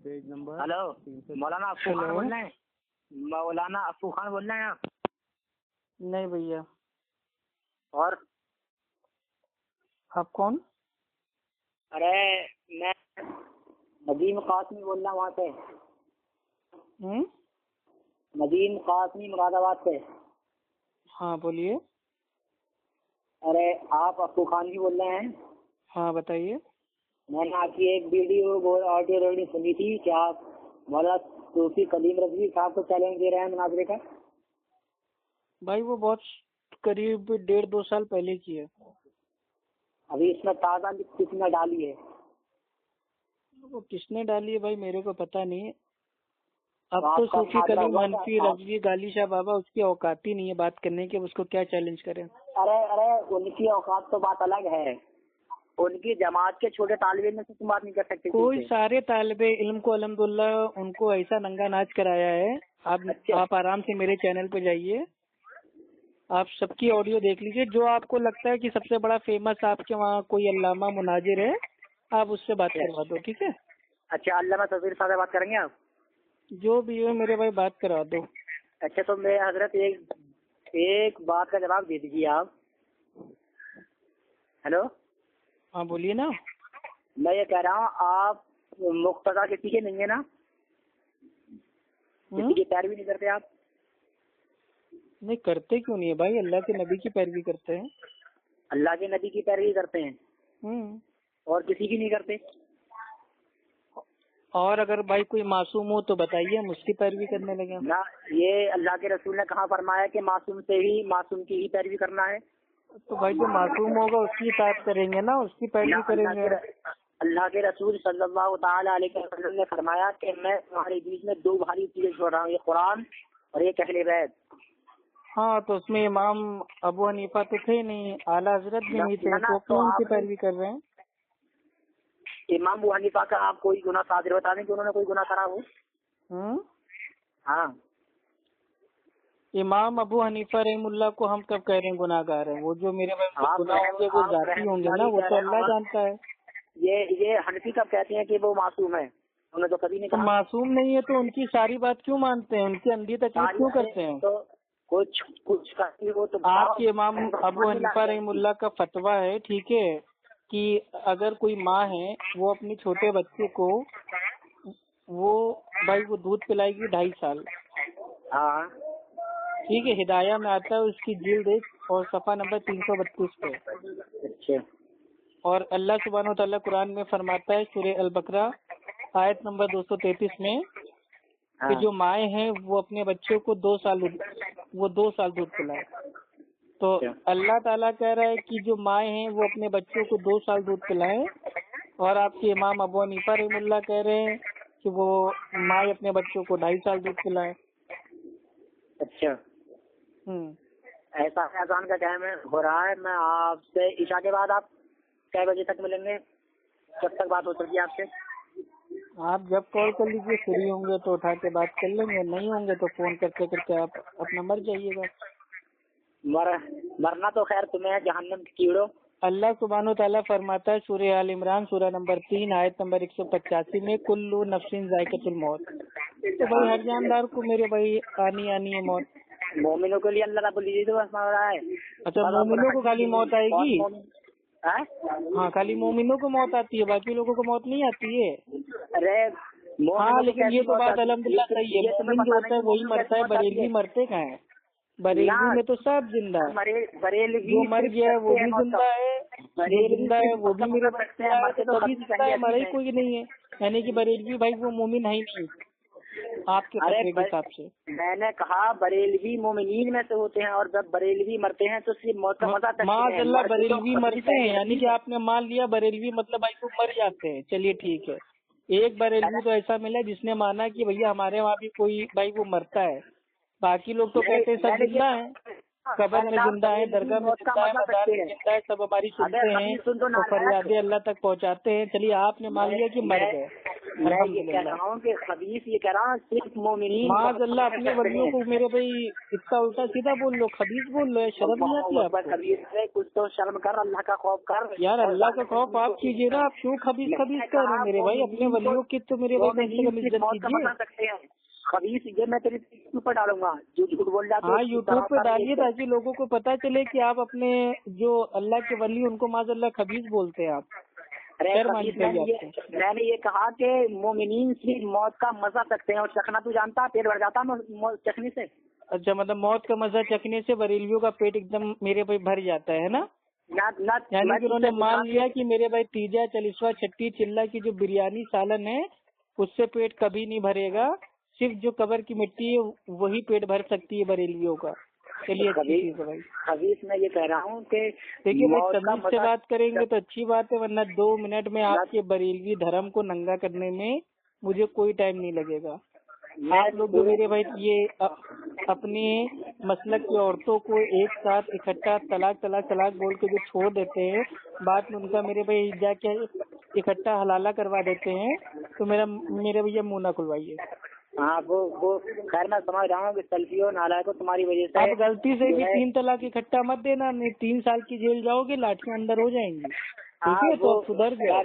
Hello, मौलाना अफू खान बोल रहे हैं? मौलाना अफू खान बोल रहे हैं आप? नहीं भैया। और आप कौन? अरे मैं नदीम कासमी बोल रहा हूँ वहाँ से। नदीम कासमी मुरादाबाद से। हाँ बोलिए। अरे आप अफू खान जी बोल रहे हैं? हाँ बताइए। मैंने आपकी एक वीडियो ऑडियो रेडियो सुनी थी कि आप मौलाना सूफी कलीम रजवी साहब को चैलेंज दे रहे हैं मुनाजरे का। भाई वो बहुत करीब 1.5-2 साल पहले की है। अभी इसमें ताज़ा किसने डाली है? वो किसने डाली है भाई मेरे को पता नहीं। अब तो सूफी कलीम मनफी रजवी गाली शाह बाबा उसकी औकात ही नहीं है बात करने की, उसको क्या चैलेंज करें। अरे उनकी औकात तो बात अलग है। उनकी जमात के छोटे तालिब इल्म से तुम बात नहीं कर सकते। कोई सारे तालिबे इल्म को अल्हम्दुलिल्लाह उनको ऐसा नंगा नाच कराया है। आप आराम से मेरे चैनल पे जाइए, आप सबकी ऑडियो देख लीजिए। जो आपको लगता है कि सबसे बड़ा फेमस आपके वहाँ कोई अल्लामा मुनाजिर है, आप उससे बात करवा दो, ठीक है? अच्छा, अल्लामा तस्वीर साहब बात करेंगे आप? जो भी है मेरे भाई बात करा दो। अच्छा तो मेरे हजरत एक बात का जवाब दे दीजिए आप। हेलो, हाँ बोलिए ना। मैं ये कह रहा हूँ आप मुक्तदा किसी के नहीं है ना? किसी की पैरवी नहीं करते आप? नहीं करते क्यों नहीं है भाई, अल्लाह के नबी की पैरवी करते हैं। अल्लाह के नबी की पैरवी करते हैं और किसी की नहीं करते? और अगर भाई कोई मासूम हो तो बताइए, हम उसकी पैरवी करने लगे ना। ये अल्लाह के रसूल ने कहाँ फरमाया कि मासूम की ही पैरवी करना है? तो भाई जो मासूम होगा उसकी इताअत करेंगे ना, उसकी पैरवी करेंगे। अल्लाह के रसूल सल्लल्लाहु तआला अलैहि वसल्लम ने फरमाया कि मैं तुम्हारे बीच में 2 भारी चीजें छोड़ रहा हूँ, ये कुरान और ये अहले बैत। हाँ तो उसमें इमाम अबू हनीफा तो थे नहीं, आला हजरत भी नहीं थे, तो क्यों उनकी पैरवी कर रहे हैं? इमाम अबू हनीफा का आप कोई गुनाह सादिर बता दें कि उन्होंने कोई गुनाह करा हो? हाँ, इमाम अबू हनीफा रहमुल्लाह को हम कब कह रहे हैं गुनाहगार है? वो जो मेरे भाई गुनाह होंगे वो जाती होंगे ना, वो तो अल्लाह जानता है। ये हनफी कब कहते हैं कि वो मासूम है? उन्होंने तो कभी नहीं कहा। तो मासूम नहीं है तो उनकी सारी बात क्यों मानते हैं, उनकी अंधी तकलीफ क्यों करते हैं? तो कुछ वो तो आपके इमाम अबू हनीफा रहमुल्लाह का फतवा है, ठीक है, कि अगर कोई माँ है वो अपने छोटे बच्चे को वो दूध पिलाएगी 2.5 साल। हाँ ठीक है, हिदाया में आता है उसकी जिल्द और सफा नंबर 332 पे। अच्छा। और अल्लाह सुब्हानहू तआला कुरान में फरमाता है सूरह अल बकरा आयत नंबर 233 में कि जो माएँ हैं वो अपने बच्चों को 2 साल दूध पिलाए। तो अल्लाह ताला कह रहा है कि जो माएँ हैं वो अपने बच्चों को 2 साल दूध पिलाएं, और आपके इमाम अबू हनीफा रहमुल्लाह कह रहे हैं कि वो माएँ अपने बच्चों को 2.5 साल दूध पिलाएं। अच्छा, ऐसा अजान का टाइम हो रहा है। मैं आपसे ईशा के बाद आप कै बजे तक मिलेंगे? कब तक बात हो सकती है आपसे? आप जब कॉल कर लीजिए, फ्री होंगे तो उठा के बात कर लेंगे, नहीं होंगे तो फोन करते करते आप अपना मर जाइएगा। मरना तो खैर तुम्हें है, जहन्नम की कीड़ो। अल्लाह सुब्हानहू तआला फरमाता है सूरह आल इमरान सूरह नंबर 3 आयत नंबर 185 में कुल्लू नफ्सिन जायकातुल मौत। तो भाई हर जानदार को मेरे भाई आनी है मौत। मोमिनों के लिए अल्लाह रब्बुल इज्जत फरमा रहा है। अच्छा, मोमिनों को खाली मौत आएगी? हाँ, खाली मोमिनों को मौत आती है, बाकी लोगों को मौत नहीं आती है। अरे हाँ लेकिन ये तो बात अल्हम्दुलिल्लाह सही है, मोमिन जो होता है वही मरता है, बरेलवी मरते कहाँ है? बरेलवी में तो सब जिंदा है, जो मर गया है वो भी जिंदा है, जो जिंदा है वो भी मेरे बच्चे है, तो तभी जिंदा है, मरा ही कोई नहीं है। यानी कि बरेलवी भाई वो मोमिन है ही नहीं आपके फतवे के हिसाब से। मैंने कहा बरेलवी मोमिनीन में से होते हैं, और जब बरेलवी मरते हैं तो सिर्फ मौत का मजा माशाअल्लाह बरेलवी मरते हैं, यानी कि आपने मान लिया बरेलवी मतलब भाई वो मर जाते हैं। चलिए ठीक है, एक बरेलवी तो ऐसा मिला जिसने माना कि भैया हमारे वहाँ भी कोई भाई वो मरता है, बाकी लोग तो कहते हैं सब जिंदा है, कब्र में जिंदा है, दरगाह में जिंदा है, मजार में जिंदा है, सब हमारी सुनते हैं तो फरियादें अल्लाह तक पहुँचाते हैं। चलिए आपने मान लिया कि मर गए, میں یہ کہہ رہا ہوں کہ خبیث یہ کہہ رہا ہوں صرف مومنین معاذ اللہ اپنے ولیوں کو میرے بھائی اتنا الٹا سیدھا بول لو، خبیث بول لو، شرم نہیں آتی آپ کو؟ خبیث ہے، کچھ تو شرم کر، اللہ کا خوف کر یار، اللہ کا خوف آپ کیجیے نا، آپ کیوں خبیث خبیث کر رہے ہیں میرے بھائی؟ اپنے ولیوں کی تو میرے بھائی کم سے کم عزت کیجیے۔ خبیث یہ میں تیرے یوٹیوب پر ڈالوں گا جو جھوٹ بول جاتے ہیں۔ ہاں یوٹیوب پہ ڈالیے تاکہ لوگوں کو پتا چلے کہ آپ اپنے جو اللہ کے ولی ان کو معاذ اللہ خبیث بولتے ہیں آپ۔ میں نے یہ کہا کہ مومنین صرف موت کا مزہ سکتے ہیں، اور چکھنا تو جانتا پیٹ بھر جاتا چکھنے سے۔ اچھا، مطلب موت کا مزہ چکھنے سے بریلویوں کا پیٹ ایک دم میرے بھائی بھر جاتا ہے نا؟ یعنی کہ انہوں نے مان لیا کہ میرے بھائی تیجا، چالیسواں، چھٹی، چلہ کی جو بریانی سالن ہے اس سے پیٹ کبھی نہیں بھرے گا، صرف جو قبر کی مٹی ہے وہی پیٹ بھر سکتی ہے بریلویوں کا۔ چلیے خبیث میں یہ کہہ رہا ہوں کہ دیکھیے بھائی، تمیز سے بات کریں گے تو اچھی بات ہے، ورنہ 2 منٹ میں آپ کے بریلوی دھرم کو ننگا کرنے میں مجھے کوئی ٹائم نہیں لگے گا۔ آپ لوگ جو میرے بھائی یہ اپنے مسلک کی عورتوں کو ایک ساتھ اکٹھا طلاق طلاق طلاق بول کے جو چھوڑ دیتے ہیں، بعد میں ان کا میرے بھائی جا کے اکٹھا حلالہ کروا دیتے ہیں، تو میرے بھیا منہ نہ کھلوائیے۔ ہاں وہ خیر میں سمجھ رہا ہوں کہ سلفیوں نالائق کو تمہاری وجہ سے آپ غلطی سے بھی 3 طلاق اکٹھا مت دینا، نہیں 3 سال کی جیل جاؤ گے، لاٹھیاں اندر ہو جائیں گی، ٹھیک ہے؟ تو سدھر گئے۔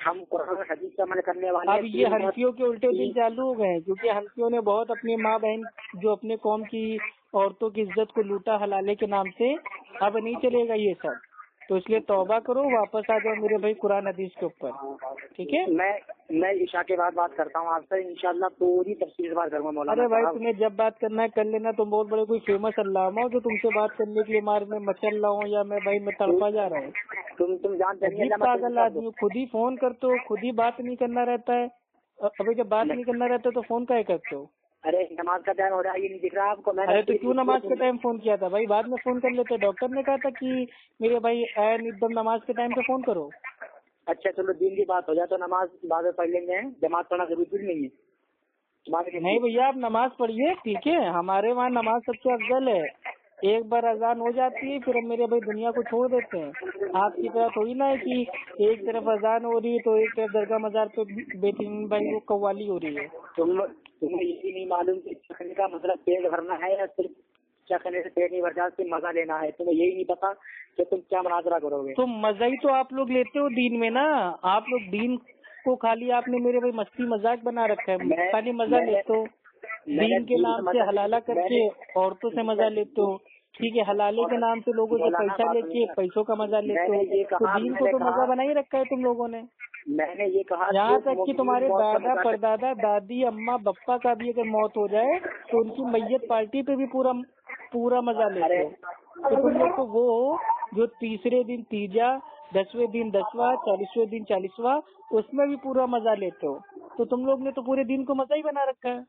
ہم قرآن و حدیث کا عمل کرنے والے اب یہ ہنفیوں کے الٹے دن چالو ہو گئے ہیں، کیونکہ ہنفیوں نے بہت اپنی ماں بہن جو اپنے قوم کی عورتوں کی عزت کو لوٹا حلالے کے نام سے، اب نہیں چلے گا یہ سب، تو اس لیے توبہ کرو، واپس آ جاؤ میرے بھائی قرآن حدیث کے اوپر، ٹھیک ہے؟ میں عشاء کے بعد بات کرتا ہوں آپ سے انشاءاللہ، پوری تفصیل سے بات کروں گا مولانا۔ ارے بھائی تمہیں جب بات کرنا ہے کر لینا، تم بہت بڑے کوئی فیمس علامہ ہو جو تم سے بات کرنے کے لیے میں مچل رہا ہوں یا میں تڑپا جا رہا ہوں؟ تم جانتے ہیں پاگل آدمی، خود ہی فون کرتے ہو، خود ہی بات نہیں کرنا رہتا ہے، ابھی جب بات نہیں کرنا رہتا تو فون کیا کرتے ہو؟ ارے نماز کا ٹائم ہو رہا ہے، یہ نہیں دکھ رہا آپ کو؟ ارے تو کیوں نماز کے ٹائم فون کیا تھا بھائی؟ بعد میں فون کر لیتے، ڈاکٹر نے کہا تھا کہ میرے بھائی ایک دم نماز کے ٹائم پہ فون کرو۔ اچھا چلو دین کی بات ہو جائے تو نماز بعد میں پڑھ لیں گے، جماعت پڑھنا ضروری نہیں ہے۔ نہیں بھیا آپ نماز پڑھیے، ٹھیک ہے؟ ہمارے وہاں نماز سب سے افضل ہے، ایک بار اذان ہو جاتی ہے پھر ہم میرے بھائی دنیا کو چھوڑ دیتے ہیں۔ آپ کی طرح تھوڑی نہ ہے کہ ایک طرف اذان ہو رہی ہے تو ایک طرف درگاہ مزار پہ بیٹھی بھائی وہ قوالی ہو رہی ہے۔ تمہیں یہی نہیں معلوم کہ چکھنے کا مطلب پیٹ بھرنا ہے یا صرف چکھنے سے پیٹ نہیں بھرتا، صرف مزہ لینا ہے؟ تمہیں یہی نہیں پتا کہ تم کیا مناظرہ کرو گے؟ تو مزہ ہی تو آپ لوگ لیتے ہو دین میں نا، آپ لوگ دین کو خالی آپ نے میرے بھائی مستی مذاق بنا رکھا ہے، خالی مزہ لیتے ہو، دین کے نام سے حلالہ کر کے عورتوں سے مزہ لیتے ہو، ٹھیک ہے؟ حلالے کے نام سے لوگوں سے پیسہ لے کے پیسوں کا مزہ لیتے ہو، تو دین کو تو مزہ بنا ہی رکھا ہے تم لوگوں نے۔ میں نے یہ کہا یہاں تک کہ تمہارے دادا پردادا دادی اماں بپا کا بھی اگر موت ہو جائے تو ان کی میت پارٹی پہ بھی پورا مزہ لیتے ہو۔ تو تم لوگ تو وہ ہو جو تیسرے دن تیجا، 10ویں دن 10واں، 40ویں دن 40واں، اس میں بھی پورا مزہ لیتے ہو، تو تم لوگ نے تو پورے دن کو مزہ ہی بنا رکھا ہے۔